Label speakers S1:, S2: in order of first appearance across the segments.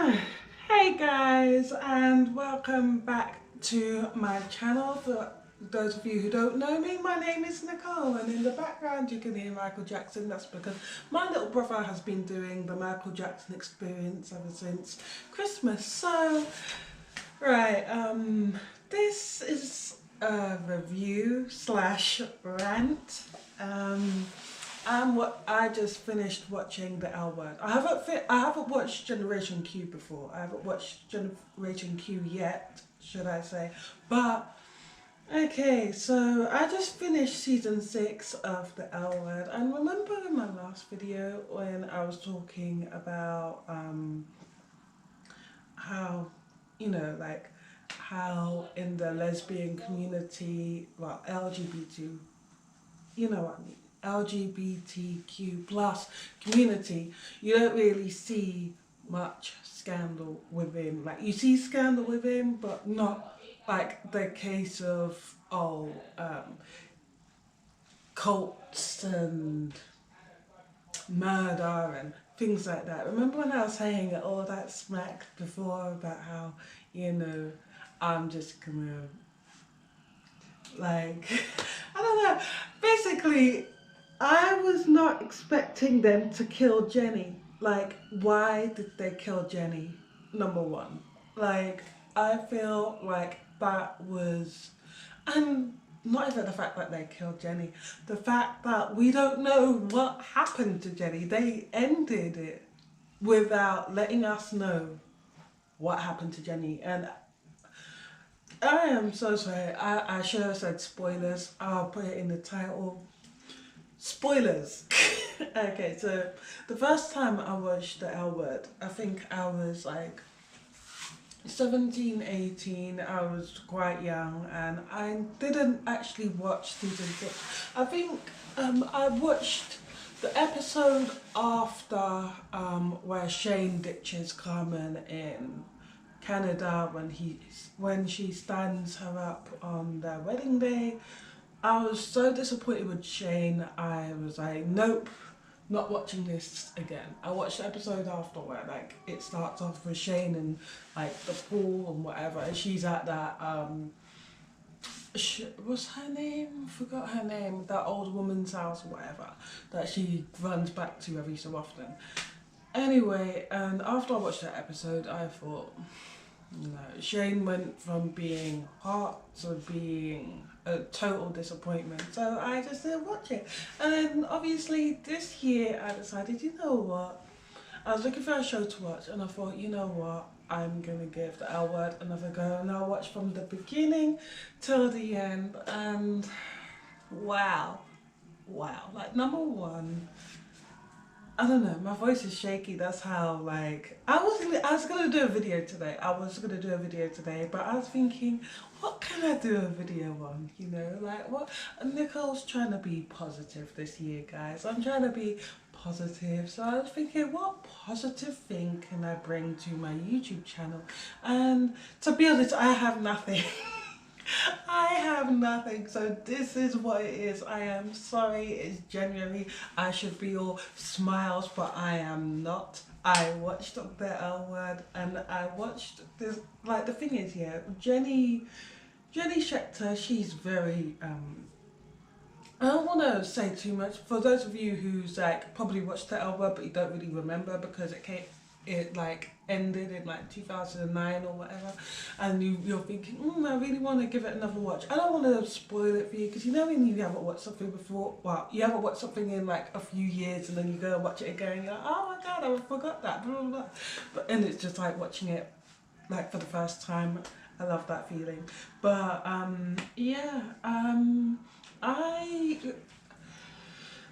S1: Hey guys, and welcome back to my channel. For those of you who don't know me, my name is Nicole, and in the background you can hear Michael Jackson. That's because my little brother has been doing the Michael Jackson experience ever since Christmas. So, right, this is a review slash rant. I just finished watching The L Word. I haven't watched Generation Q before. I haven't watched Generation Q yet, should I say? But okay, so I just finished season 6 of The L Word, and remember in my last video when I was talking about how, like how in the lesbian community, well, LGBT, you know what I mean, LGBTQ plus community, you don't really see much scandal within. Like, you see scandal within, but not like the case of cults and murder and things like that. Remember when I was saying all that smack before about how, I'm just gonna, like, I don't know, basically I was not expecting them to kill Jenny. Like, why did they kill Jenny? Number one. Like, I feel like that was, and not even the fact that they killed Jenny, the fact that we don't know what happened to Jenny. They ended it without letting us know what happened to Jenny. And I am so sorry. I should have said spoilers. I'll put it in the title. Spoilers. Okay, so the first time I watched The L Word, I think I was like 17, 18. I was quite young, and I didn't actually watch season 6. I think I watched the episode after where Shane ditches Carmen in Canada when she stands her up on their wedding day. I was so disappointed with Shane. I was like, nope, not watching this again. I watched the episode after where like it starts off with Shane and like the pool and whatever, and she's at that what's her name? Forgot her name. That old woman's house or whatever that she runs back to every so often. Anyway, and after I watched that episode, I thought, no, Shane went from being hot to being a total disappointment. So I just didn't watch it. And then obviously this year I decided, you know what? I was looking for a show to watch, and I thought, you know what? I'm gonna give The L Word another go, and I'll watch from the beginning till the end. And wow, like, number one, I don't know, my voice is shaky. That's how, like, I was gonna do a video today. But I was thinking, what can I do a video on? Like, what? Nicole's trying to be positive this year, guys. I'm trying to be positive. So I was thinking, what positive thing can I bring to my YouTube channel? And to be honest, I have nothing. I have nothing, so this is what it is. I am sorry, it's January. I should be all smiles, but I am not. I watched The L Word, and I watched this, like, the thing is, yeah, Jenny Schechter, she's very, I don't want to say too much. For those of you who's like probably watched The L Word but you don't really remember because it like ended in like 2009 or whatever, and you're thinking, I really want to give it another watch. I don't want to spoil it for you, because when you haven't watched something before, well, you haven't watched something in like a few years, and then you go and watch it again and you're like, oh my god, I forgot that, blah, blah, blah. And it's just like watching it like for the first time. I love that feeling. But yeah,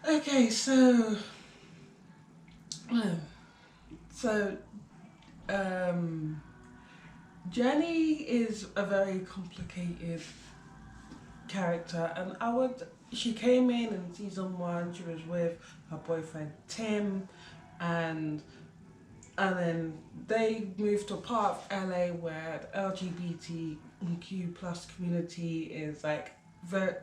S1: okay, so Jenny is a very complicated character, and she came in season 1, she was with her boyfriend Tim, and then they moved to a part of LA where the LGBTQ plus community is like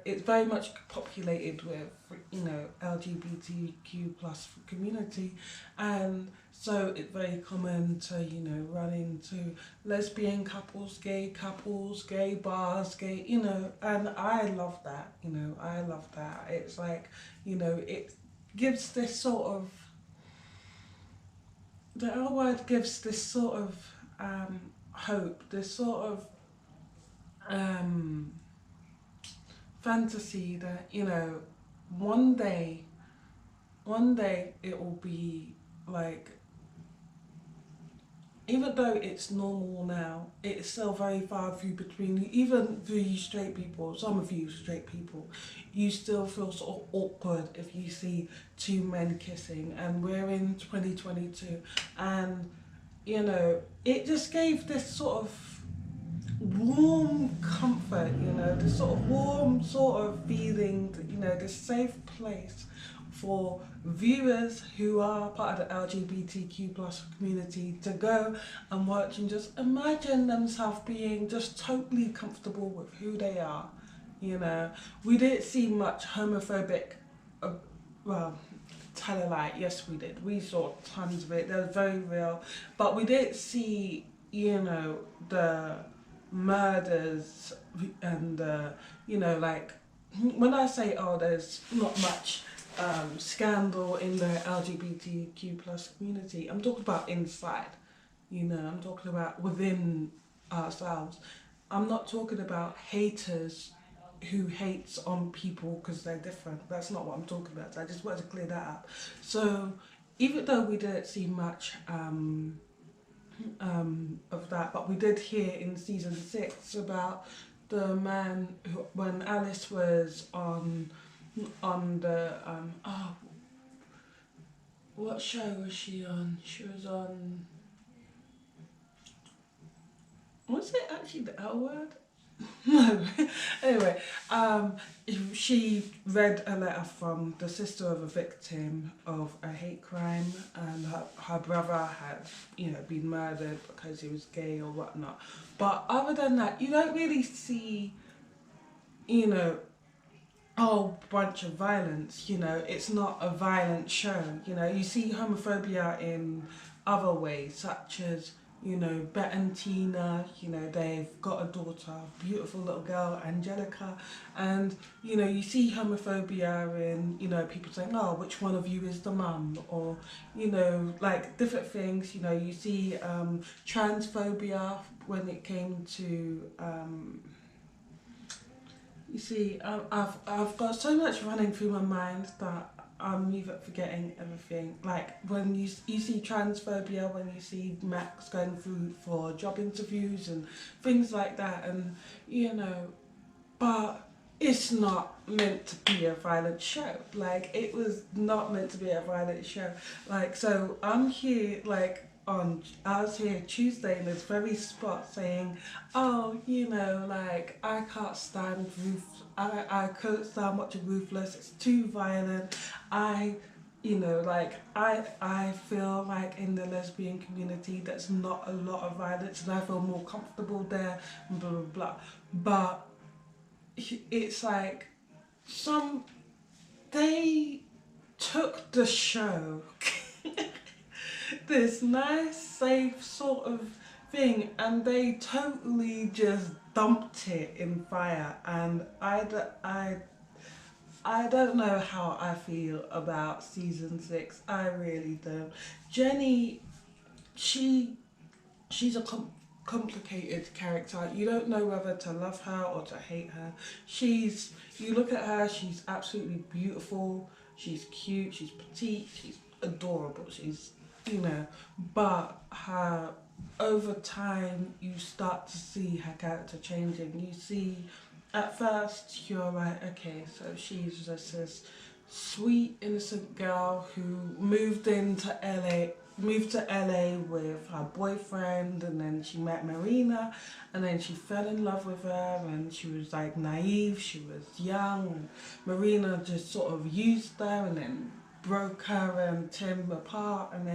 S1: it's very much populated with, you know, LGBTQ plus community, and so it's very common to, you know, run into lesbian couples, gay bars, gay, you know, and I love that, you know, I love that. It's like, you know, it gives this sort of, the L word gives this sort of hope, this sort of um, fantasy that, you know, one day, one day it will be like, even though it's normal now, it's still very far few between. Even for you straight people, some of you straight people, you still feel sort of awkward if you see two men kissing, and we're in 2022, and you know, it just gave this sort of warm comfort, you know, this sort of warm sort of feeling, that, you know, this safe place for viewers who are part of the LGBTQ plus community to go and watch and just imagine themselves being just totally comfortable with who they are. You know, we didn't see much homophobic, well, tell a lie, yes we did. We saw tons of it, they were very real, but we didn't see, you know, the murders and you know, like, when I say, oh, there's not much scandal in the LGBTQ plus community, I'm talking about inside, you know, I'm talking about within ourselves. I'm not talking about haters who hates on people because they're different. That's not what I'm talking about. I just wanted to clear that up. So even though we didn't see much of that, but we did hear in season 6 about the man who, when Alice was on the oh, what show was she on? She was on, was it actually the L word? No. Anyway, she read a letter from the sister of a victim of a hate crime, and her brother had, you know, been murdered because he was gay or whatnot. But other than that, you don't really see, you know, a whole bunch of violence. You know, it's not a violent show. You know, you see homophobia in other ways, such as, you know, Bet and Tina, you know, they've got a daughter, beautiful little girl, Angelica, and, you know, you see homophobia in, you know, people saying, oh, which one of you is the mum, or, you know, like, different things. You know, you see transphobia when it came to, you see, I've got so much running through my mind that I'm even forgetting everything. Like, when you see transphobia, when you see Max going through for job interviews and things like that, and, you know, but it's not meant to be a violent show. Like, it was not meant to be a violent show. Like, so I'm here, like, I was here Tuesday in this very spot saying, oh, you know, like, I can't stand I couldn't stand watching Ruthless, it's too violent. You know, like, I feel like in the lesbian community there's not a lot of violence and I feel more comfortable there, and blah, blah, blah. But it's like, they took the show, this nice, safe sort of thing, and they totally just dumped it in fire. And I don't know how I feel about season 6. I really don't. Jenny, she's a complicated character. You don't know whether to love her or to hate her. You look at her, she's absolutely beautiful, she's cute, she's petite, she's adorable, she's, you know, but her, over time you start to see her character changing. You see, at first you're like, okay, so she's just this sweet innocent girl who moved to LA with her boyfriend, and then she met Marina, and then she fell in love with her, and she was like naive, she was young, and Marina just sort of used her and then broke her and Tim apart, and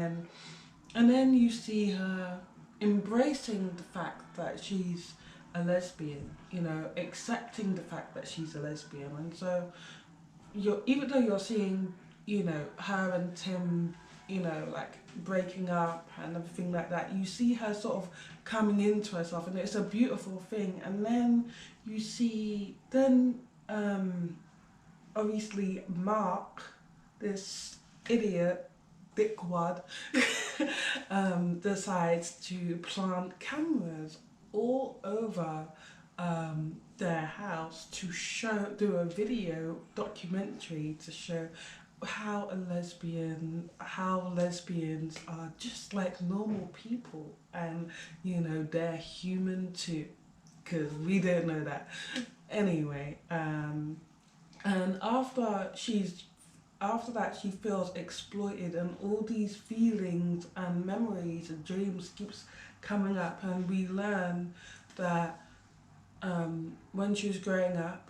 S1: then you see her embracing the fact that she's a lesbian, you know, accepting the fact that she's a lesbian. And so even though you're seeing, you know, her and Tim, you know, like breaking up and everything like that, you see her sort of coming into herself, and it's a beautiful thing. And then you see, obviously Mark, this idiot dickwad, decides to plant cameras all over their house to do a video documentary to show how lesbians are just like normal people, and you know they're human too, because we didn't know that. Anyway, and after that she feels exploited, and all these feelings and memories and dreams keeps coming up, and we learn that when she was growing up,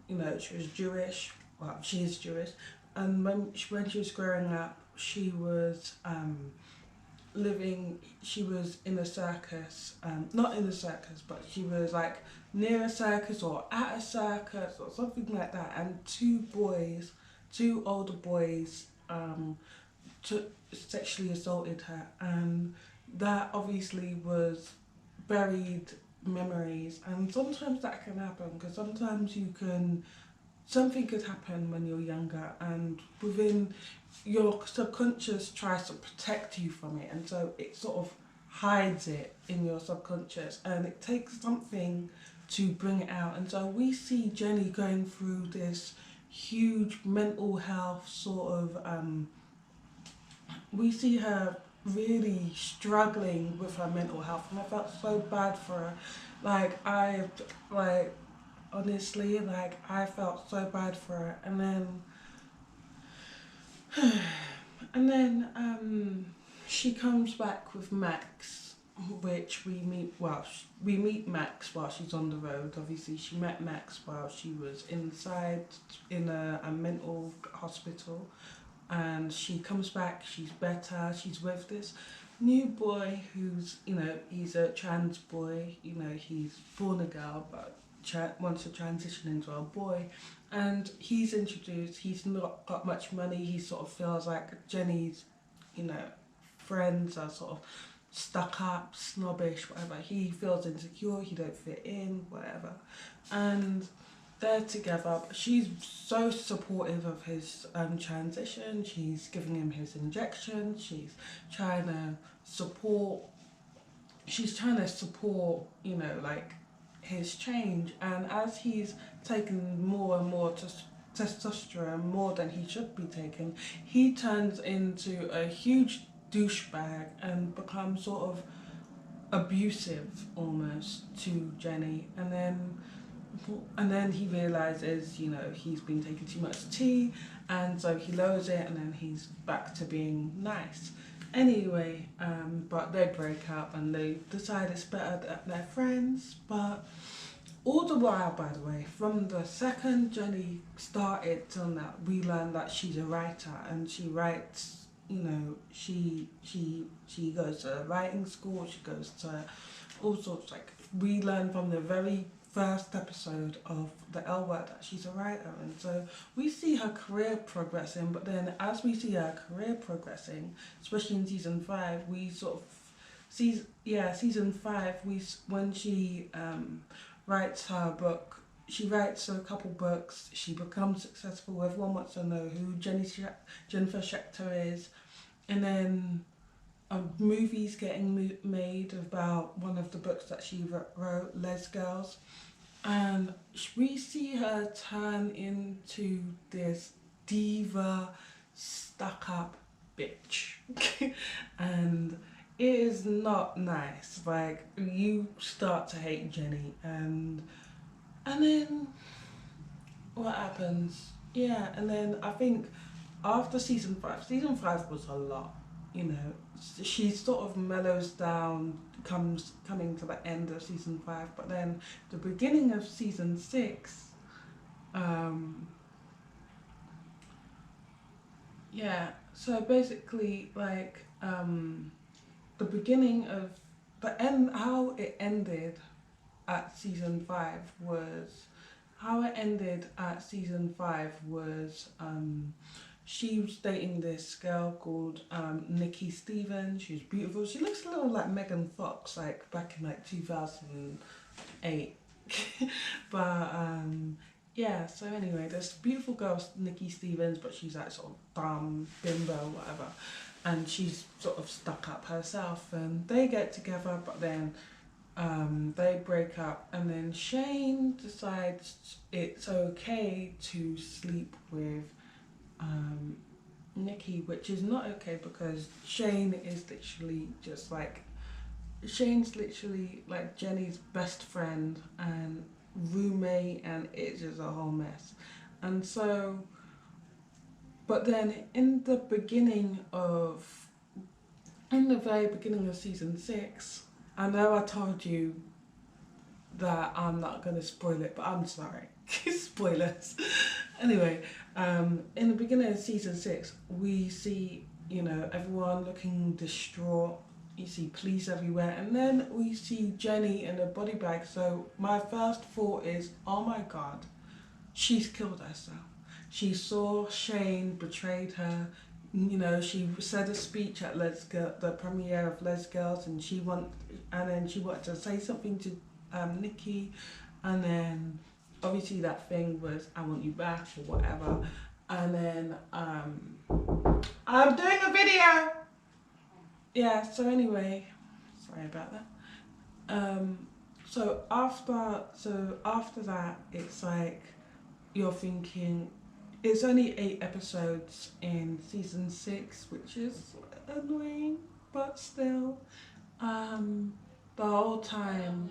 S1: you know, she was Jewish. Well, she is Jewish, and when she was growing up, she was living. She was in a circus, not in a circus, but she was like near a circus or at a circus or something like that. And two older boys, sexually assaulted her, and that obviously was buried memories. And sometimes that can happen, because something could happen when you're younger, and within your subconscious tries to protect you from it, and so it sort of hides it in your subconscious, and it takes something to bring it out. And so we see Jenny going through this huge mental health sort of we see her really struggling with her mental health, and I felt so bad for her. Honestly, I felt so bad for her. And then she comes back with Max, which we meet Max while she's on the road. Obviously she met Max while she was inside in a mental hospital, and she comes back, she's better, she's with this new boy who's, you know, he's a trans boy, you know, he's born a girl but wants to transition into a boy. And he's introduced, he's not got much money, he sort of feels like Jenny's, you know, friends are sort of stuck up, snobbish, whatever. He feels insecure, he don't fit in, whatever. And they're together. She's so supportive of his transition. She's giving him his injection. She's trying to support. You know, like his change. And as he's taking more and more testosterone, more than he should be taking, he turns into a huge douchebag and becomes sort of abusive almost to Jenny. And then he realizes, you know, he's been taking too much tea, and so he lowers it, and then he's back to being nice. Anyway, but they break up, and they decide it's better that they're friends. But all the while, by the way, from the second Jenny started till now, we learn that she's a writer, and she writes. You know, she goes to writing school. She goes to all sorts. Like, we learn from the very first episode of the L Word that she's a writer, and so we see her career progressing. But then as we see her career progressing, especially in season 5, we sort of season 5, when she writes her book, she writes a couple books, she becomes successful, everyone wants to know who Jennifer Schechter is, and then a movie's getting made about one of the books that she wrote, Les Girls, and we see her turn into this diva, stuck-up bitch, and it is not nice. Like, you start to hate Jenny, and then what happens? Yeah, and then I think after season 5 was a lot. You know, she sort of mellows down, coming to the end of season 5, but then the beginning of season 6, yeah. So basically, like, the beginning of the end, how it ended at season 5 was, how it ended at season 5 was, she was dating this girl called Nikki Stevens. She was beautiful. She looks a little like Megan Fox, like back in like 2008. But yeah, so anyway, this beautiful girl, Nikki Stevens, but she's like sort of dumb, bimbo, whatever. And she's sort of stuck up herself, and they get together, but then they break up, and then Shane decides it's okay to sleep with Nikki, which is not okay because Shane is literally just like, Shane's literally like Jenny's best friend and roommate, and it's just a whole mess. And so, but then in the very beginning of season 6, I know I told you that I'm not going to spoil it, but I'm sorry. Spoilers. Anyway, in the beginning of season 6, we see, you know, everyone looking distraught. You see police everywhere, and then we see Jenny in a body bag. So my first thought is, oh my god, she's killed herself. She saw Shane betrayed her. You know, she said a speech at the premiere of Les Girls, and then she wanted to say something to Nikki, and then obviously that thing was, I want you back or whatever. And then I'm doing a video. Yeah, so anyway, sorry about that. So after that, it's like, you're thinking, it's only 8 episodes in season 6, which is annoying, but still, the whole time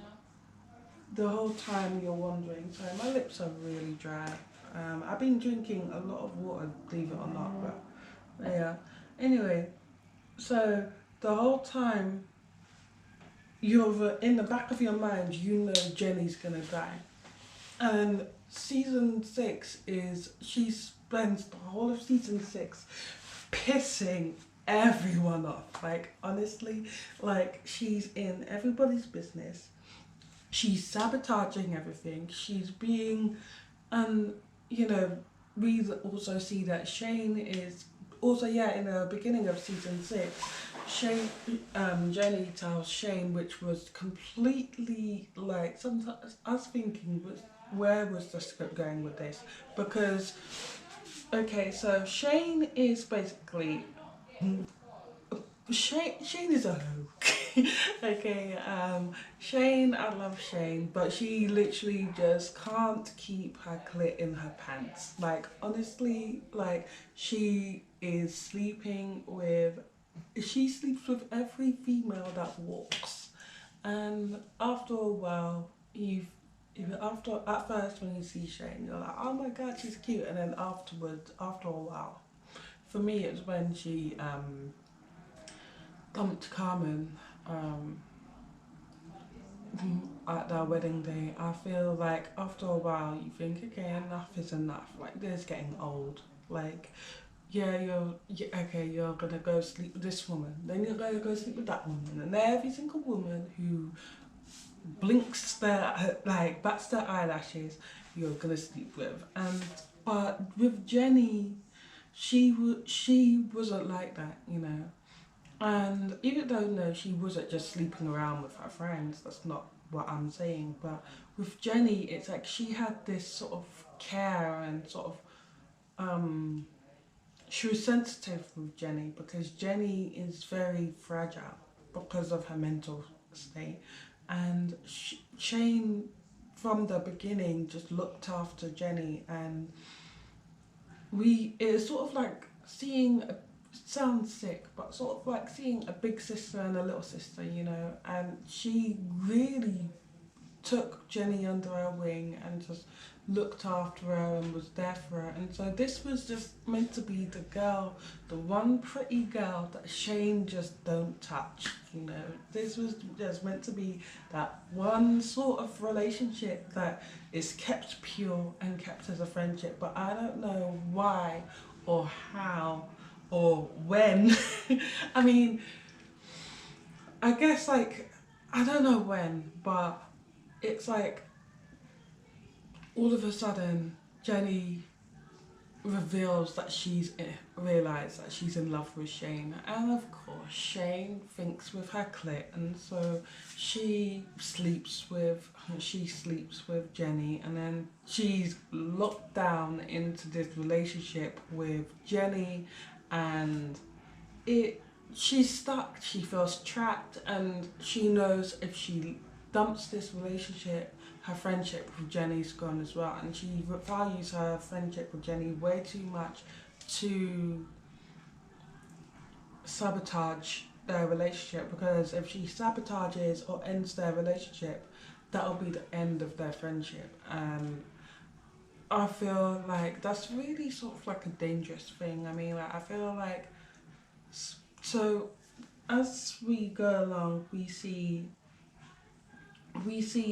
S1: you're wondering. Sorry, my lips are really dry. I've been drinking a lot of water, believe it or not, but yeah. Anyway, so the whole time you're in the back of your mind, you know Jenny's gonna die. And season 6 is, she spends the whole of season 6 pissing everyone off. Like, honestly, like, she's in everybody's business. She's sabotaging everything. She's being, you know, we also see that Shane is also, yeah, in the beginning of season 6, Jenny tells Shane, which was completely like, sometimes I was thinking, where was the script going with this? Because, okay, so Shane is basically, Shane is a hoe. Okay, Shane, I love Shane, but she literally just can't keep her clit in her pants. Like, honestly, like, she sleeps with every female that walks. And after a while, at first when you see Shane, you're like, oh my god, she's cute. And then afterwards, after a while, for me, it's when she dumped Carmen at their wedding day. I feel like after a while you think, okay, enough is enough. Like, this is getting old. Like, yeah, you're gonna go sleep with this woman, then you're gonna go sleep with that woman, and every single woman who blinks bats their eyelashes, you're gonna sleep with. But with Jenny, she wasn't like that, you know. And even though, no, she wasn't just sleeping around with her friends, that's not what I'm saying, but with Jenny, it's like she had this sort of care and sort of, she was sensitive with Jenny, because Jenny is very fragile because of her mental state. And Shane, from the beginning, just looked after Jenny, and it's sort of like seeing sounds sick, but sort of like seeing a big sister and a little sister, you know. And she really took Jenny under her wing and just looked after her and was there for her. And so this was just meant to be the girl, the one pretty girl that Shane just don't touch, you know. This was just meant to be that one sort of relationship that is kept pure and kept as a friendship. But I don't know why or how or when. I mean, I guess, like, I don't know when, but it's like all of a sudden Jenny reveals that realised that she's in love with Shane, and of course Shane thinks with her clit, and so she sleeps with Jenny, and then she's locked down into this relationship with Jenny, and she's stuck, she feels trapped, and she knows if she dumps this relationship, her friendship with Jenny's gone as well, and she values her friendship with Jenny way too much to sabotage their relationship, because if she sabotages or ends their relationship, that'll be the end of their friendship. And I feel like that's really sort of like a dangerous thing. I mean, like, I feel like, so as we go along, we see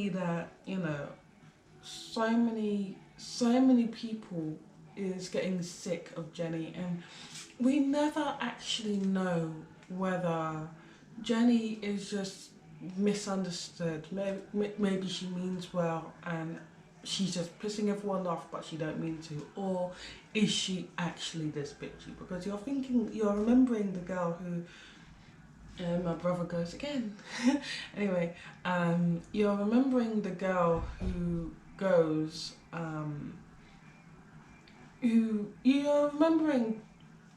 S1: that, you know, so many people is getting sick of Jenny, and we never actually know whether Jenny is just misunderstood. Maybe she means well and she's just pissing everyone off, but she don't mean to, or is she actually this bitchy? Because you're remembering the girl who, my brother goes again. Anyway, you're remembering the girl who goes, you're remembering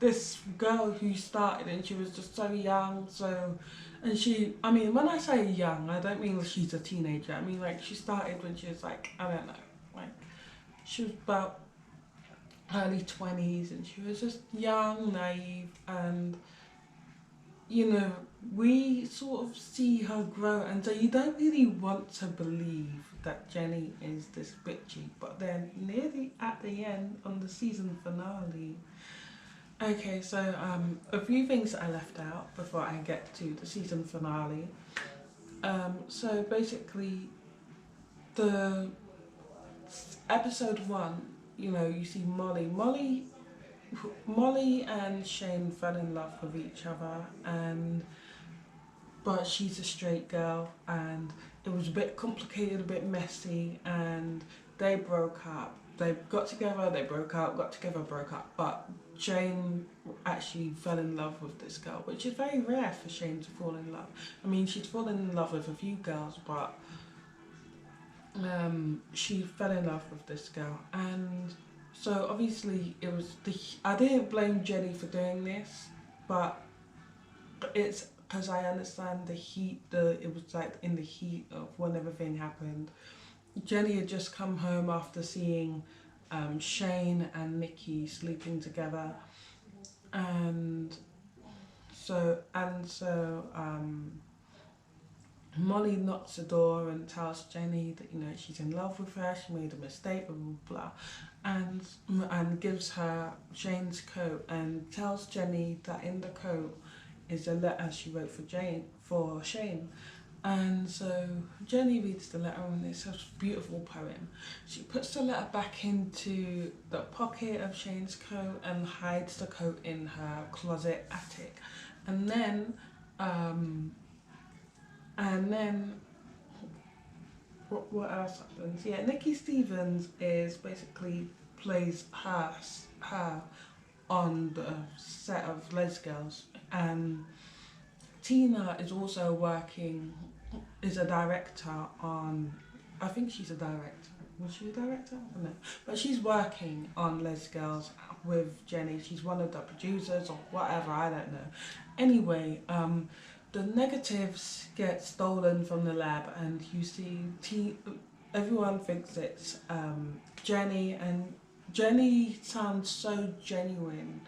S1: this girl who started, and she was just so young, I mean, when I say young, I don't mean she's a teenager, I mean like she started when she was like, I don't know, like she was about early 20s, and she was just young, naive, and you know, we sort of see her grow, and so you don't really want to believe that Jenny is this bitchy, but then nearly at the end, on the season finale. Okay, so a few things that I left out before I get to the season finale. So basically, the episode 1, you know, you see Molly and Shane fell in love with each other, but she's a straight girl, and it was a bit complicated, a bit messy, and they broke up. They got together, they broke up, got together, broke up, but Shane actually fell in love with this girl, which is very rare for Shane to fall in love. I mean, she's fallen in love with a few girls, but she fell in love with this girl, and so obviously it was I didn't blame Jenny for doing this, but it's because I understand the heat. It was like in the heat of when everything happened. Jenny had just come home after seeing Shane and Nikki sleeping together, and so Molly knocks the door and tells Jenny that, you know, she's in love with her, she made a mistake, blah blah blah, and gives her Shane's coat and tells Jenny that in the coat is a letter she wrote for Shane. And so Jenny reads the letter, and it's a beautiful poem. She puts the letter back into the pocket of Shane's coat and hides the coat in her closet attic. And then what else happens? Yeah, Nikki Stevens plays her on the set of Les Girls, and Tina is also is a director on, I think she's a director. Was she a director? I don't know. But she's working on Les Girls with Jenny. She's one of the producers or whatever, I don't know. Anyway, the negatives get stolen from the lab, and you see everyone thinks it's Jenny, and Jenny sounds so genuine.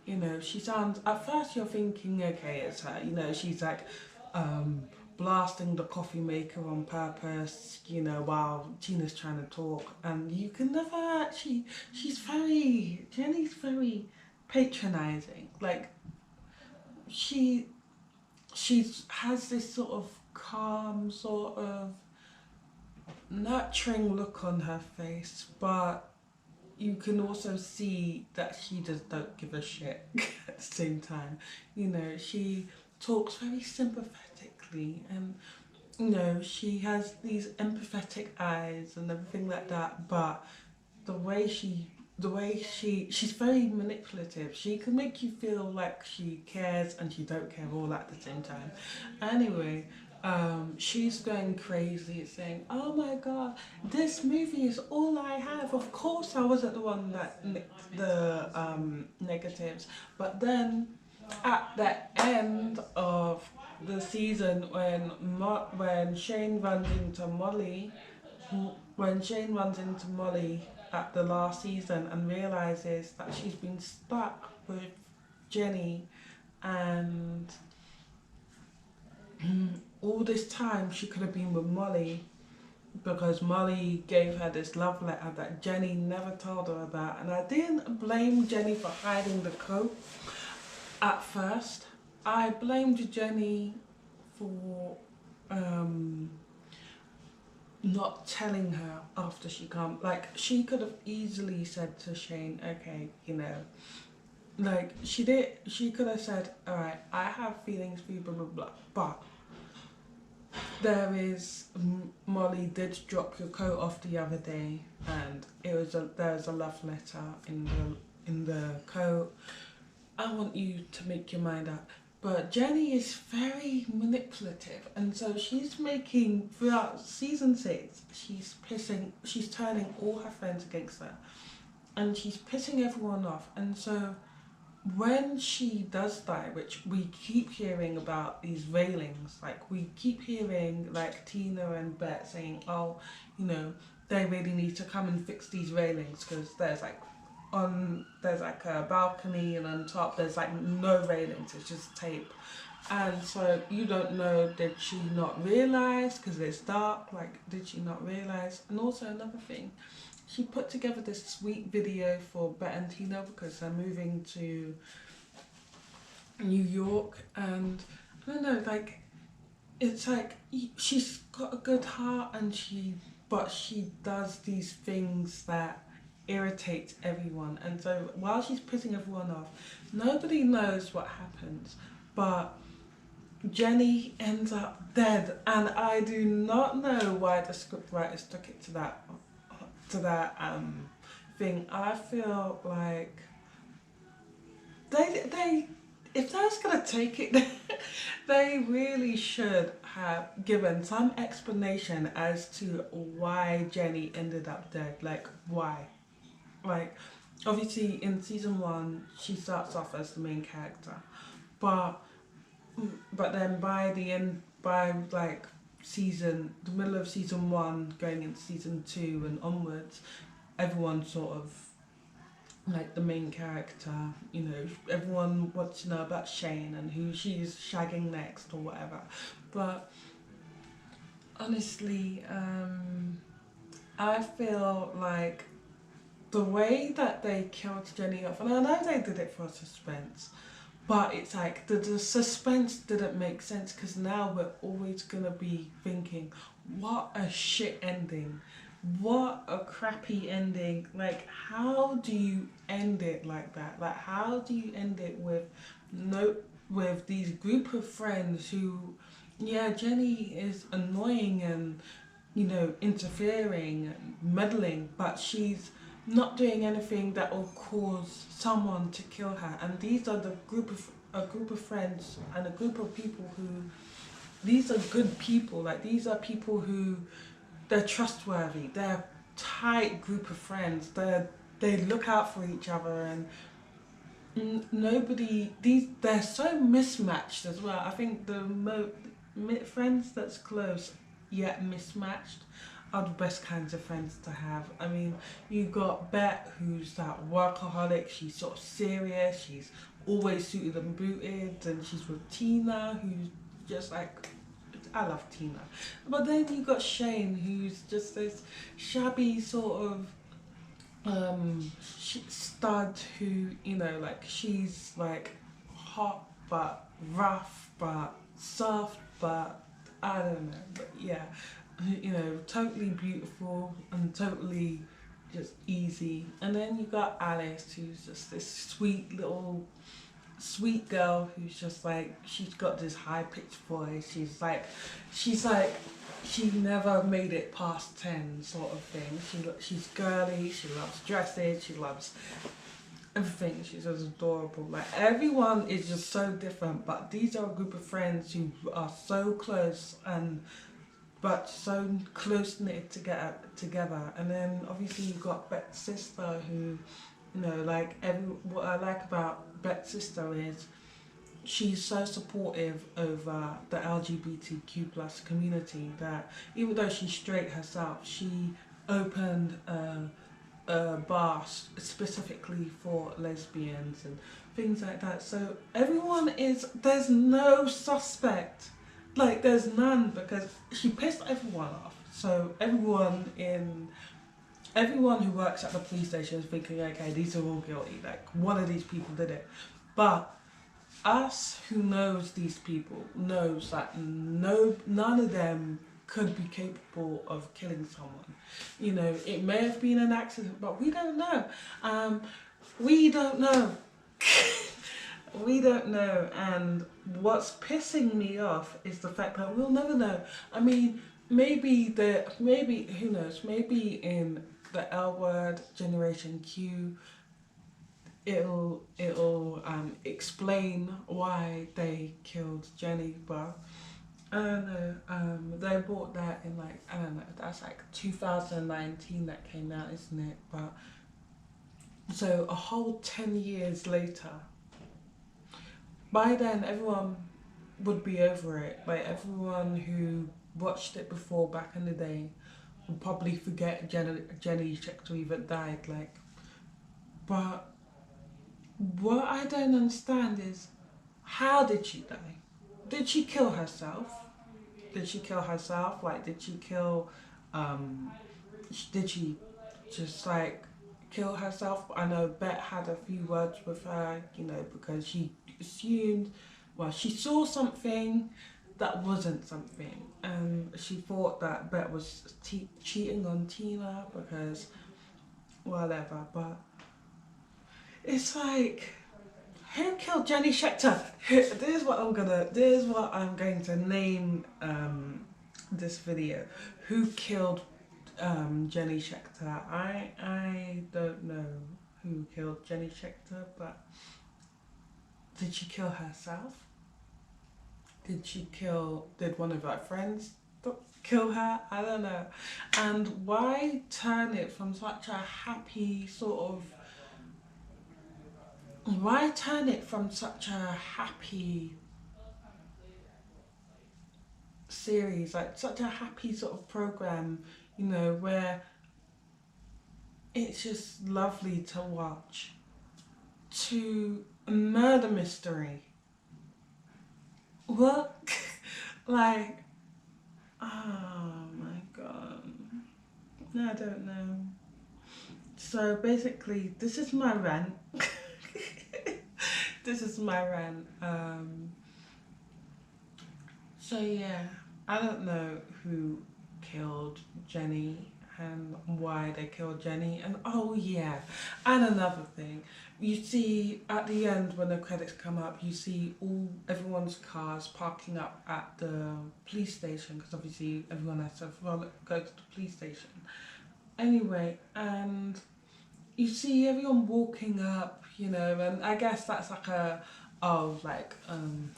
S1: You know, she sounds, at first you're thinking, okay, it's her, you know, she's like blasting the coffee maker on purpose, you know, while Tina's trying to talk, and you can never actually, Jenny's very patronizing, like, she has this sort of calm, sort of nurturing look on her face, but you can also see that she just don't give a shit at the same time. You know, she talks very sympathetically, and you know, she has these empathetic eyes and everything like that, but she's very manipulative. She can make you feel like she cares and she don't care all at the same time. Anyway, she's going crazy saying, "Oh my god, this movie is all I have. Of course I wasn't the one that nicked the negatives." But then at the end of the season, when Shane runs into Molly, at the last season and realizes that she's been stuck with Jenny, and all this time she could have been with Molly because Molly gave her this love letter that Jenny never told her about. And I didn't blame Jenny for hiding the code at first. I blamed Jenny for not telling her after she come. Like, she could have easily said to Shane, okay, you know, like she could have said, all right, I have feelings for you, blah blah blah, but there is, Molly did drop your coat off the other day, and there was a love letter in the coat. I want you to make your mind up. But Jenny is very manipulative, and so she's making, throughout season 6, she's turning all her friends against her, and she's pissing everyone off. And so when she does die, which we keep hearing about these railings, like we keep hearing like Tina and Bet saying, oh, you know, they really need to come and fix these railings because there's like a balcony, and on top there's like no railings, it's just tape. And so you don't know, did she not realise because it's dark, like did she not realise? And also another thing, she put together this sweet video for Bet and Tina because they're moving to New York, and I don't know, like it's like she's got a good heart, but she does these things that irritates everyone. And so while she's pissing everyone off, nobody knows what happens, but Jenny ends up dead, and I do not know why the scriptwriters took it to that thing. I feel like they if they're just gonna take it, they really should have given some explanation as to why Jenny ended up dead. Like, why? Like, obviously in season 1 she starts off as the main character, but then by like the middle of season 1 going into season 2 and onwards, everyone's sort of like the main character, you know, everyone wants to know about Shane and who she's shagging next or whatever. But honestly, I feel like the way that they killed Jenny off, and I know they did it for suspense, but it's like the suspense didn't make sense, because now we're always gonna be thinking, what a shit ending, what a crappy ending. Like, how do you end it like that? Like, how do you end it with these group of friends who, yeah, Jenny is annoying and, you know, interfering and meddling, but she's not doing anything that will cause someone to kill her. And these are a group of friends and a group of people who, these are good people. Like, these are people who, they're trustworthy, they're a tight group of friends, they look out for each other, and they're so mismatched as well. I think the friends that's close yet mismatched are the best kinds of friends to have. I mean, you got Bet, who's that workaholic, she's sort of serious, she's always suited and booted, and she's with Tina, who's just like, I love Tina. But then you got Shane, who's just this shabby sort of stud who, you know, like, she's like hot but rough but soft, but I don't know, but yeah, you know, totally beautiful and totally just easy. And then you got Alice, who's just this sweet little sweet girl who's just like, she's got this high pitched voice. She's like she never made it past 10 sort of thing. She's girly. She loves dresses. She loves everything. She's just adorable. Like, everyone is just so different, but these are a group of friends who are so close and but so close knit together. And then obviously you've got Bet's sister, who, you know, like, what I like about Bet's sister is she's so supportive over the LGBTQ plus community, that even though she's straight herself, she opened a bar specifically for lesbians and things like that. So there's no suspect, like, there's none, because she pissed everyone off. So everyone who works at the police station is thinking, okay, these are all guilty, like, one of these people did it. But us who knows these people knows that none of them could be capable of killing someone. You know, it may have been an accident, but we don't know. We don't know. We don't know. And what's pissing me off is the fact that we'll never know. I mean, maybe who knows, maybe in the L word, Generation Q, it'll explain why they killed Jenny, but I don't know. They bought that in, like, I don't know, that's like 2019 that came out, isn't it? But so a whole 10 years later, by then everyone would be over it. Like, everyone who watched it before back in the day would probably forget Jenny Schecter even died. Like, but what I don't understand is, how did she die? Did she kill herself? Like, did she just, like, kill herself? I know Bet had a few words with her, you know, because she assumed, well, she saw something that wasn't something, and she thought that Bet was cheating on Tina because whatever. But it's like, who killed Jenny Schecter? This is what I'm going to name this video. Who killed Jenny Schecter? I don't know who killed Jenny Schecter, but did she kill herself? Did one of her friends kill her? I don't know. And why turn it from such a happy series, like such a happy sort of program, you know, where it's just lovely to watch, to a murder mystery? What? Like, oh my god, I don't know. So basically, this is my rant. This is my rant. So yeah, I don't know who killed Jenny and why they killed Jenny. And oh yeah, and another thing, you see at the end when the credits come up, you see everyone's cars parking up at the police station, because obviously everyone has to go to the police station. Anyway, and you see everyone walking up, you know, and I guess that's like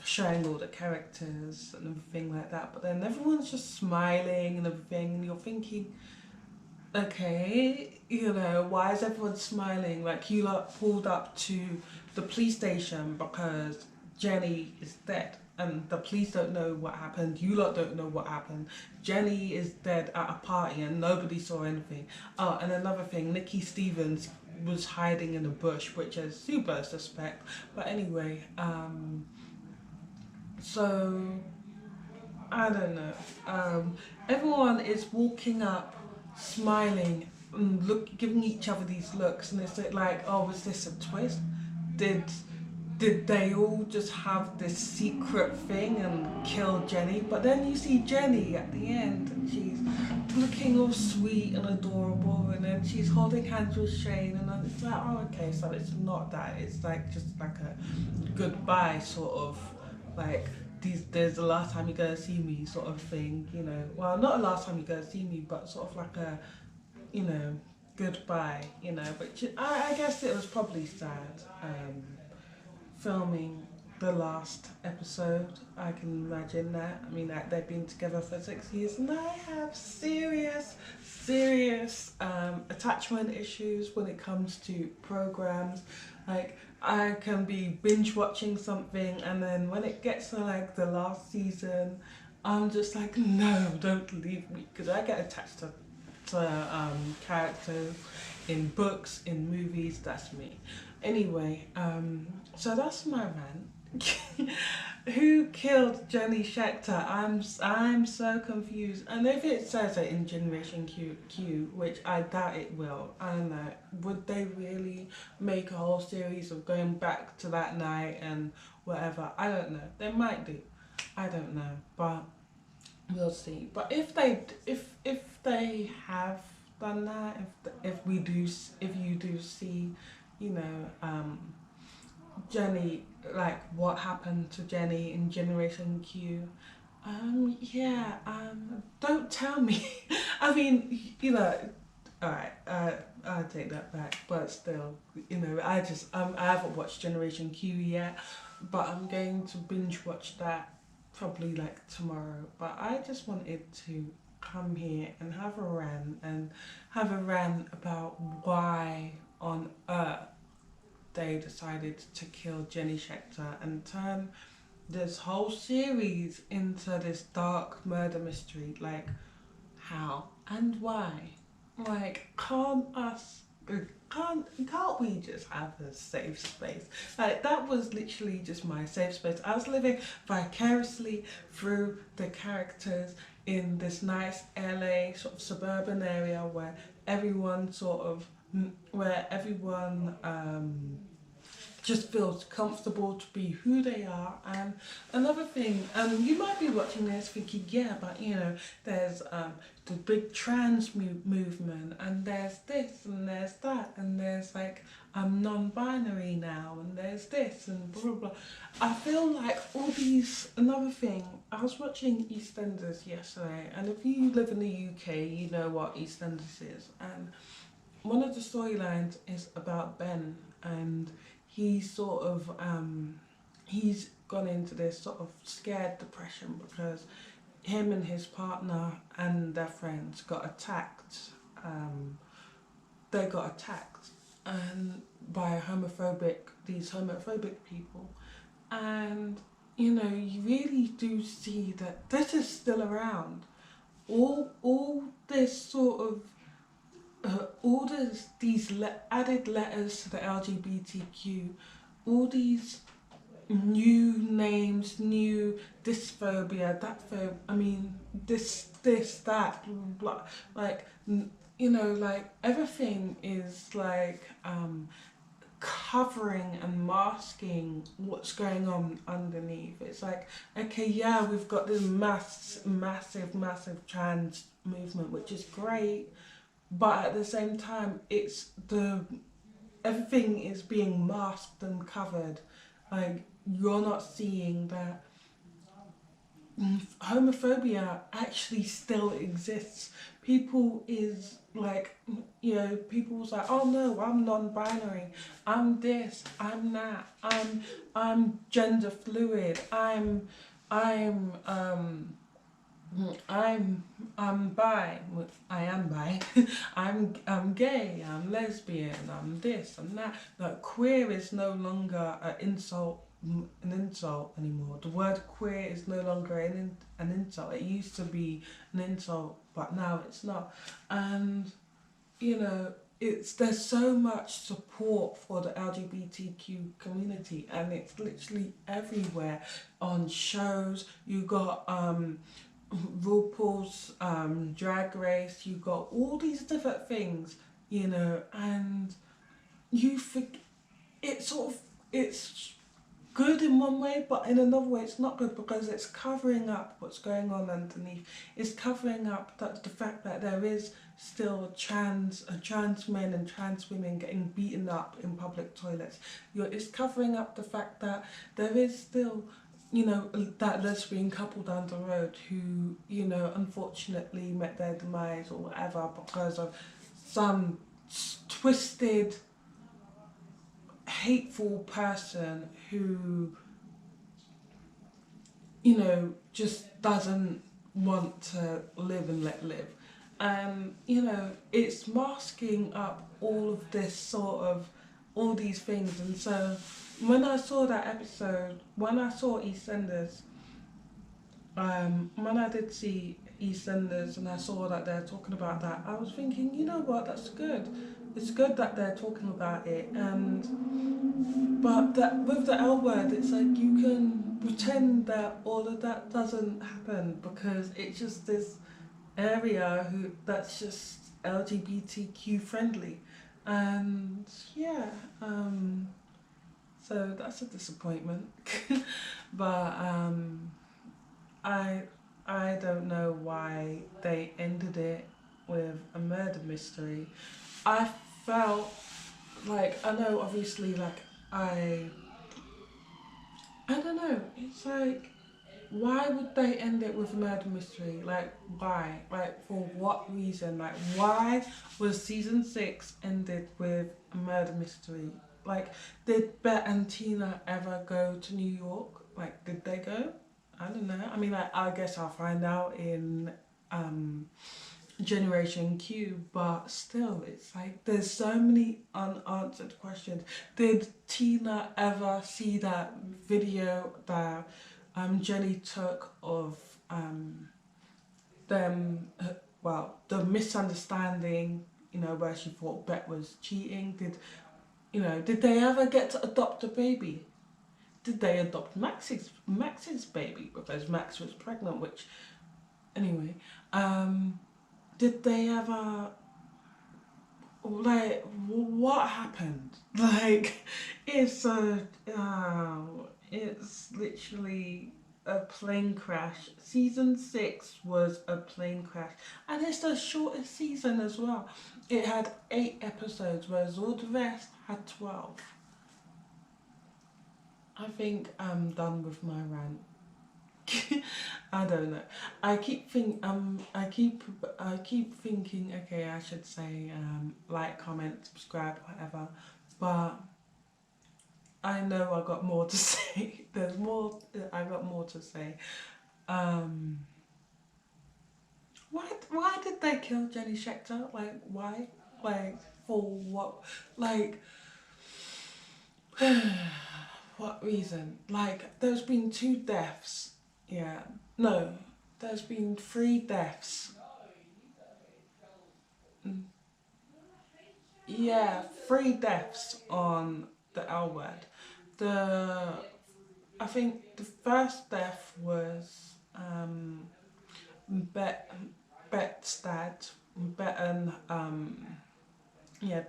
S1: showing all the characters and everything like that. But then everyone's just smiling and everything, and you're thinking, okay, you know, why is everyone smiling? Like, you lot pulled up to the police station because Jenny is dead, and the police don't know what happened. You lot don't know what happened. Jenny is dead at a party and nobody saw anything. Oh, and another thing, Nikki Stevens was hiding in a bush, which is super suspect. But anyway, so I don't know. Everyone is walking up, smiling, and giving each other these looks, and it's like, oh, was this a twist? Did did they all just have this secret thing and kill Jenny? But then you see Jenny at the end and she's looking all sweet and adorable, and then she's holding hands with Shane, and then it's like, oh, okay, so it's not that. It's like just like a goodbye sort of, like, there's the last time you're gonna see me sort of thing, you know. Well, not the last time you're gonna see me, but sort of like a, you know, goodbye, you know. But I guess it was probably sad, filming the last episode. I can imagine that. I mean, like, they've been together for 6 years, and I have serious attachment issues when it comes to programs. Like, I can be binge watching something, and then when it gets to like the last season, I'm just like, no, don't leave me, because I get attached to characters in books, in movies. That's me. Anyway, so that's my rant. Who killed Jenny Schecter? I'm so confused. And if it says it in Generation Q, which I doubt it will, I don't know, would they really make a whole series of going back to that night and whatever? I don't know. They might do. I don't know, but we'll see. But if they have done that, if you do see, you know, Jenny, like what happened to Jenny in Generation Q, don't tell me. I mean, you know, alright, I'll take that back, but still, you know, I haven't watched Generation Q yet, but I'm going to binge watch that probably like tomorrow. But I just wanted to come here and have a rant about why on earth they decided to kill Jenny Schecter and turn this whole series into this dark murder mystery. Like, how and why? Like, can't we just have a safe space? Like, that was literally just my safe space. I was living vicariously through the characters in this nice LA sort of suburban area where everyone just feels comfortable to be who they are. And another thing, you might be watching this thinking, yeah, but you know, there's the big trans movement, and there's this and there's that, and there's like I'm non-binary now, and there's this and blah blah blah. I feel like all these, another thing, I was watching EastEnders yesterday, and if you live in the UK, you know what EastEnders is, and one of the storylines is about Ben, and he's sort of he's gone into this sort of scared depression because him and his partner and their friends got attacked. They got attacked and by these homophobic people, and you know, you really do see that this is still around. All this sort of added letters to the LGBTQ, all these new names, new dysphobia, that phobia, I mean, this, that, blah, like, you know, like, everything is like covering and masking what's going on underneath. It's like, okay, yeah, we've got this massive trans movement, which is great, but at the same time, everything is being masked and covered. Like, you're not seeing that homophobia actually still exists. People is like, you know, people's like, oh no, I'm non-binary, I'm this, I'm that, I'm gender fluid, I'm bi. I am bi. I'm gay. I'm lesbian. I'm this. I'm that. Like, queer is no longer an insult anymore. The word queer is no longer an insult. It used to be an insult, but now it's not. And you know, there's so much support for the LGBTQ community, and it's literally everywhere on shows. You got RuPaul's Drag Race, you got all these different things, you know, and you it's good in one way, but in another way it's not good because it's covering up what's going on underneath. It's covering up the fact that there is still trans men and trans women getting beaten up in public toilets. It's covering up the fact that there is still, you know, that lesbian couple down the road who, you know, unfortunately met their demise or whatever because of some twisted, hateful person who, you know, just doesn't want to live and let live. And, you know, it's masking up all of this sort of, all these things. And so when I saw that episode, when I saw EastEnders, when I did see EastEnders and I saw that they're talking about that, I was thinking, you know what, that's good. It's good that they're talking about it. But that with the L word, it's like you can pretend that all of that doesn't happen because it's just this area that's just LGBTQ friendly, and yeah, so that's a disappointment. But I I don't know why they ended it with a murder mystery. I felt like, I know obviously, like I don't know, it's like, why would they end it with a murder mystery? Like, why? Like, for what reason? Like, why was season 6 ended with a murder mystery? Like, did Bet and Tina ever go to New York? Like, did they go? I don't know. I mean, like, I guess I'll find out in Generation Q, but still, it's like there's so many unanswered questions. Did Tina ever see that video that Jenny took of them, the misunderstanding, you know, where she thought Bet was cheating? Did they ever get to adopt a baby? Did they adopt Max's baby because Max was pregnant? Which, anyway, did they ever, like, what happened? Like, it's literally a plane crash. Season 6 was a plane crash, and it's the shortest season as well. It had 8 episodes, whereas all the rest had 12. I think I'm done with my rant. I don't know. I keep thinking, okay, I should say like, comment, subscribe, whatever. But I know I got more to say. There's more. I got more to say. Why did they kill Jenny Schecter? Like, why? Like, for what? Like, what reason? Like, there's been 2 deaths. Yeah. No, there's been 3 deaths. Yeah, 3 deaths on the L word. I think the first death was Bet's dad.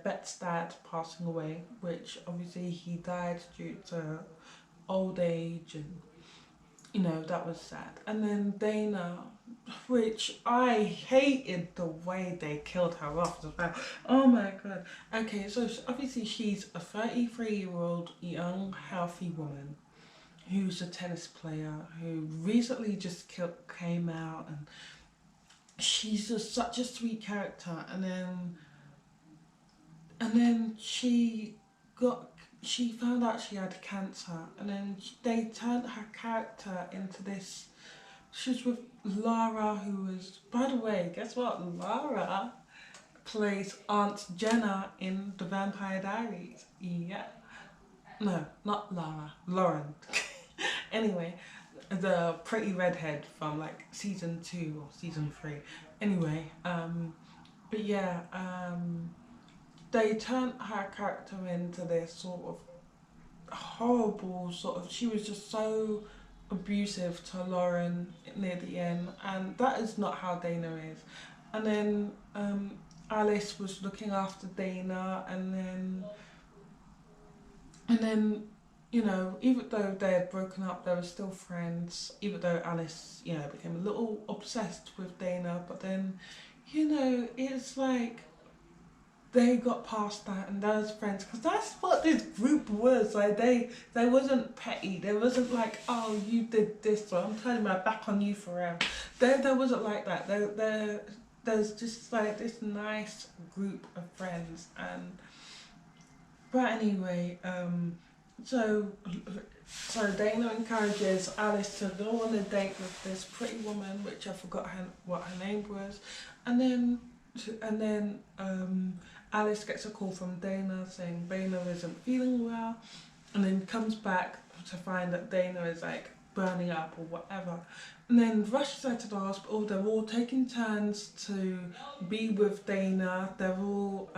S1: Bet's dad passing away, which obviously he died due to old age, and you know, that was sad. And then Dana, which I hated the way they killed her off as well. Oh my god. Okay, so obviously she's a 33-year-old young healthy woman who's a tennis player who recently just came out, and she's just such a sweet character. And then she found out she had cancer, and then they turned her character into this. She was with Lara, who was, by the way, guess what? Lara plays Aunt Jenna in The Vampire Diaries. Yeah. No, not Lara. Lauren. Anyway, the pretty redhead from like season 2 or season 3. Anyway, but yeah, they turned her character into this sort of horrible sort of, she was just so abusive to Lauren near the end, and that is not how Dana is. And then Alice was looking after Dana, and then you know, even though they had broken up, they were still friends. Even though Alice, you know, became a little obsessed with Dana, but then, you know, it's like they got past that and those friends, because that's what this group was. Like they wasn't petty. They wasn't like, oh, you did this, so I'm turning my back on you forever. There wasn't like that. There's just like this nice group of friends. And but anyway, so so Dana encourages Alice to go on a date with this pretty woman, which I forgot what her name was, and then Alice gets a call from Dana saying Dana isn't feeling well, and then comes back to find that Dana is like burning up or whatever, and then rushes her to the hospital. They're all taking turns to be with Dana. They're all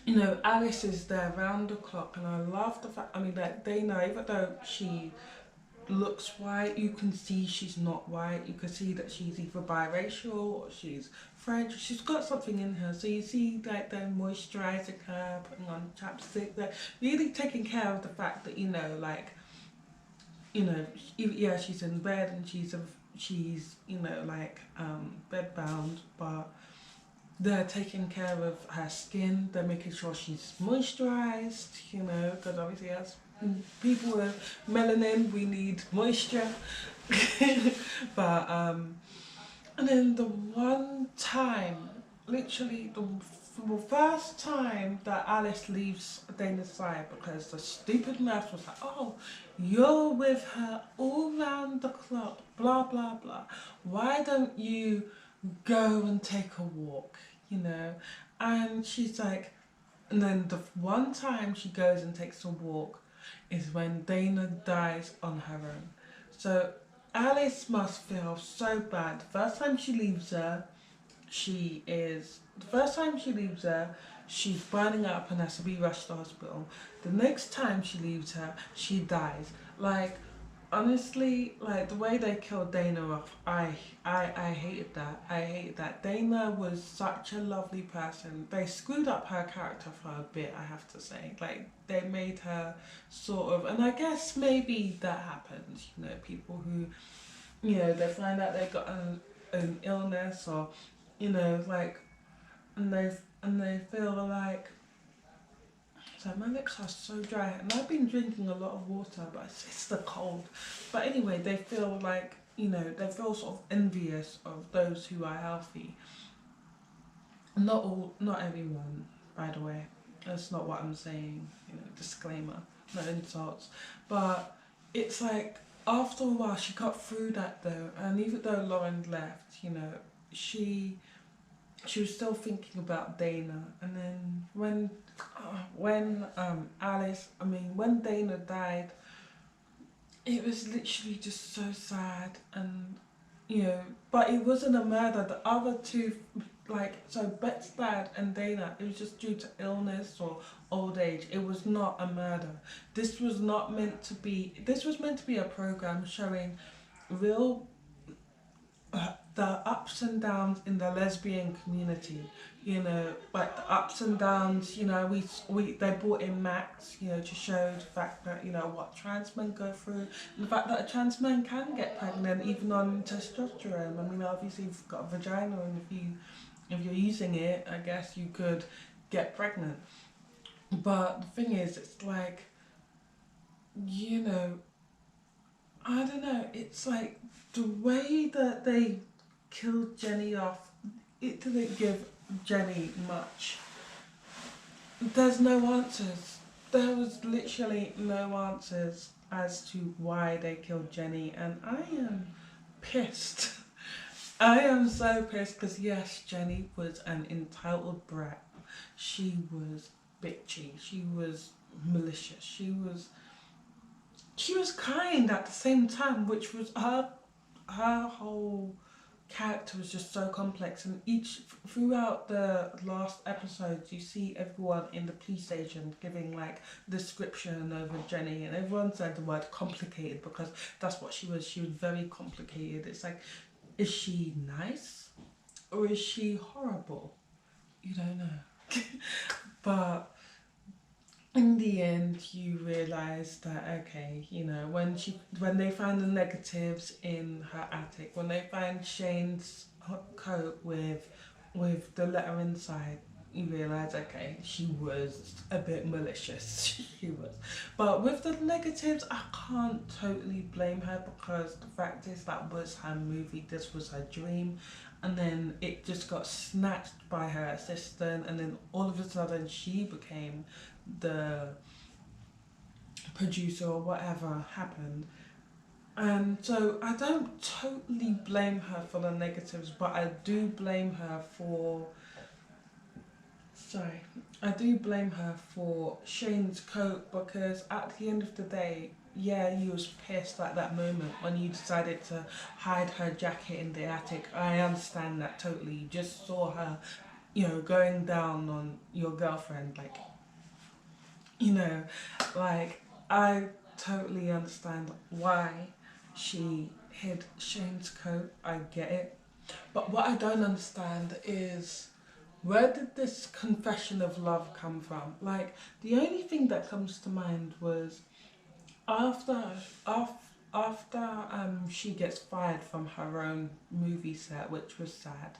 S1: you know, Alice is there round the clock, and I love the fact, I mean, like Dana, even though she looks white, you can see she's not white. You can see that she's either biracial or she's French. She's got something in her. So you see like they're moisturising her, putting on chapstick. They're really taking care of the fact that, you know, like, you know, yeah, she's in bed and she's you know, like bedbound, but they're taking care of her skin. They're making sure she's moisturised, you know, because obviously as people with melanin, we need moisture. But and then the one time, literally the first time that Alice leaves Dana's side, because the stupid nurse was like, oh, you're with her all round the clock, blah blah blah, why don't you go and take a walk, you know? And she's like, and then the one time she goes and takes a walk is when Dana dies on her own. So Alice must feel so bad. The first time she leaves her, she's burning up and has to be rushed to hospital. The next time she leaves her, she dies. Like, honestly, like the way they killed Dana off, I hated that. I hated that. Dana was such a lovely person. They screwed up her character for a bit, I have to say. Like, they made her sort of, and I guess maybe that happens, you know, people who, you know, they find out they've got an illness, or, you know, like, and they feel like, so my lips are so dry, and I've been drinking a lot of water, but it's the cold. But anyway, they feel like, you know, they feel sort of envious of those who are healthy. Not everyone, by the way. That's not what I'm saying. You know, disclaimer, no insults. But it's like, after a while, she got through that though, and even though Lauren left, you know, she was still thinking about Dana. And then when when Dana died, it was literally just so sad. And, you know, but it wasn't a murder. The other two, like, so Bet's dad and Dana, it was just due to illness or old age. It was not a murder. This was meant to be a program showing real the ups and downs in the lesbian community, you know, like the ups and downs, you know, they brought in Max, you know, to show the fact that, you know, what trans men go through, and the fact that a trans man can get pregnant even on testosterone. I mean, obviously you've got a vagina, and if you're using it, I guess you could get pregnant. But the thing is, it's like, you know, I don't know, it's like the way that they killed Jenny off, it didn't give Jenny much. There's no answers. There was literally no answers as to why they killed Jenny, and I am pissed. I am so pissed, because yes, Jenny was an entitled brat. She was bitchy. She was malicious. She was kind at the same time, which was her whole character was just so complex. And throughout the last episodes, you see everyone in the police station giving like description over Jenny, and everyone said the word complicated, because that's what she was. She was very complicated. It's like, is she nice or is she horrible? You don't know. But in the end you realise that, okay, you know, when they find the negatives in her attic, when they find Shane's coat with the letter inside, you realise, okay, she was a bit malicious. She was. But with the negatives, I can't totally blame her, because the fact is that was her movie, this was her dream, and then it just got snatched by her assistant, and then all of a sudden she became the producer or whatever happened. And so I don't totally blame her for the negatives, but I do blame her for, sorry, I do blame her for Shane's coat, because at the end of the day, yeah, you was pissed at that moment when you decided to hide her jacket in the attic. I understand that totally. You just saw her, you know, going down on your girlfriend, like, you know, like, I totally understand why she hid Shane's coat. I get it. But what I don't understand is, where did this confession of love come from? Like, the only thing that comes to mind was after after she gets fired from her own movie set, which was sad,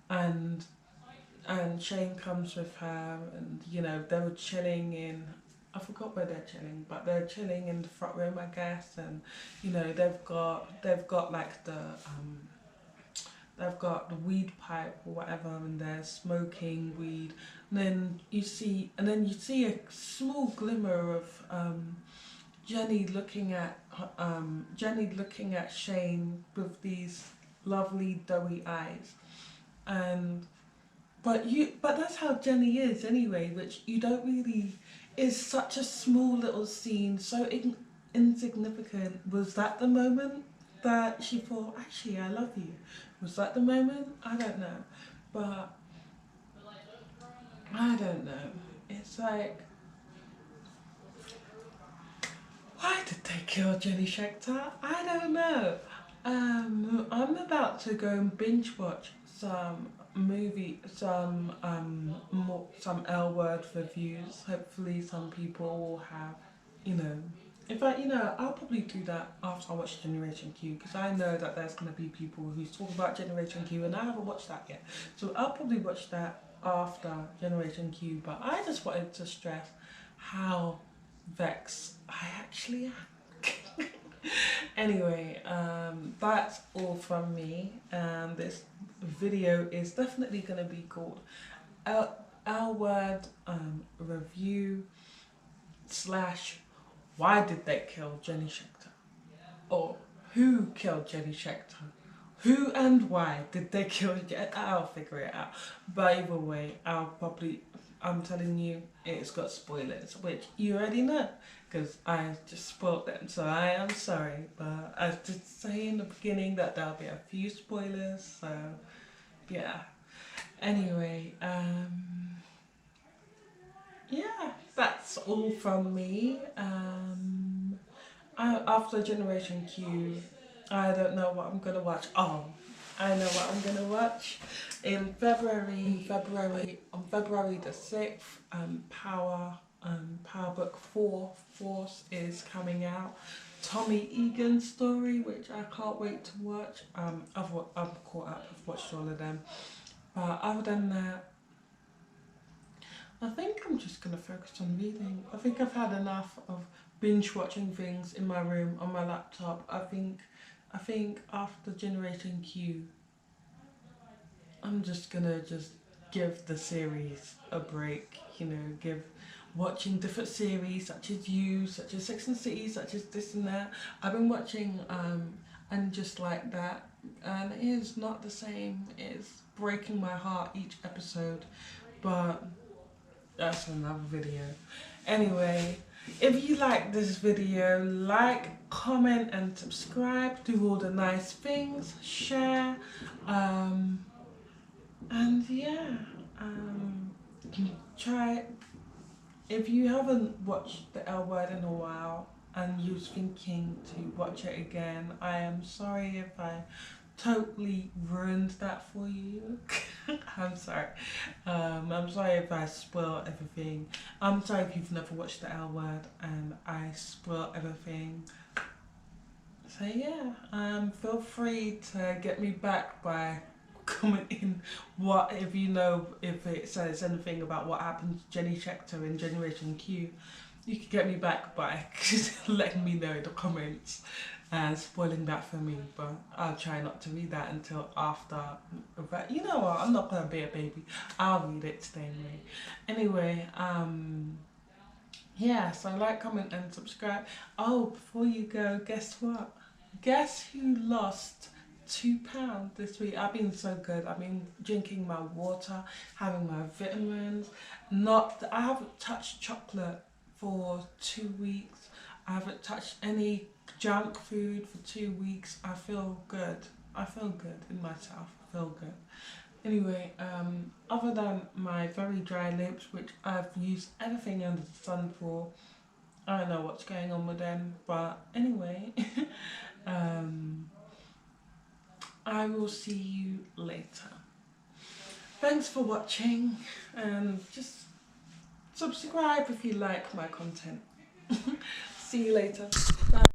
S1: and Shane comes with her, and you know, they were chilling in, I forgot where they're chilling, but they're chilling in the front room, I guess, and you know, they've got like they've got the weed pipe or whatever, and they're smoking weed, and then you see a small glimmer of Jenny looking at Shane with these lovely doughy eyes, and but that's how Jenny is anyway, which you don't really, is such a small little scene, so insignificant. Was that the moment that she thought, actually, I love you? Was that the moment? I don't know. But I don't know. It's like, why did they kill Jenny Schecter? I don't know. I'm about to go and binge watch some some L word reviews. Hopefully, some people will have, you know. In fact, you know, I'll probably do that after I watch Generation Q, because I know that there's going to be people who talk about Generation Q, and I haven't watched that yet. So I'll probably watch that after Generation Q. But I just wanted to stress how vexed I actually am. Anyway, that's all from me, and this video is definitely going to be called Our Word Review / Why Did They Kill Jenny Schecter? Or Who Killed Jenny Schecter? Who and why did they kill Jenny? I'll figure it out. But either way, I'm telling you, it's got spoilers, which you already know, because I just spoiled them, so I am sorry. But I did say in the beginning that there'll be a few spoilers, so yeah. Anyway, yeah, that's all from me. After Generation Q, I don't know what I'm gonna watch. Oh, I know what I'm gonna watch. On February the 6th, Power Book 4 Force is coming out. Tommy Egan's story, which I can't wait to watch. I'm caught up. I've watched all of them. But other than that, I think I'm just gonna focus on reading. I think I've had enough of binge watching things in my room on my laptop. I think after Generation Q, I'm just gonna give the series a break. You know, give watching different series such as such as Sex and the City, such as this and that. I've been watching and just like that, and it is not the same. It's breaking my heart each episode, but that's another video. Anyway, if you like this video, like, comment and subscribe, do all the nice things, share, and yeah, try, if you haven't watched the L Word in a while and you're thinking to watch it again, I am sorry if I totally ruined that for you. I'm sorry. I'm sorry if I spoil everything. I'm sorry if you've never watched The L Word and I spoil everything. So yeah, feel free to get me back by commenting what if you know if it says anything about what happened to Jenny Schecter in Generation Q. You can get me back by letting me know in the comments and spoiling that for me, but I'll try not to read that until after. But you know what? I'm not gonna be a baby. I'll read it today anyway. Yeah, so like, comment and subscribe. Oh, before you go, guess what? Guess who lost £2 this week? I've been so good. I've been drinking my water, having my vitamins. I haven't touched chocolate for 2 weeks. I haven't touched any junk food for 2 weeks. I feel good. I feel good in myself. I feel good. Anyway, other than my very dry lips, which I've used everything under the sun for, I don't know what's going on with them, but anyway, I will see you later. Thanks for watching, and just subscribe if you like my content. See you later. Bye.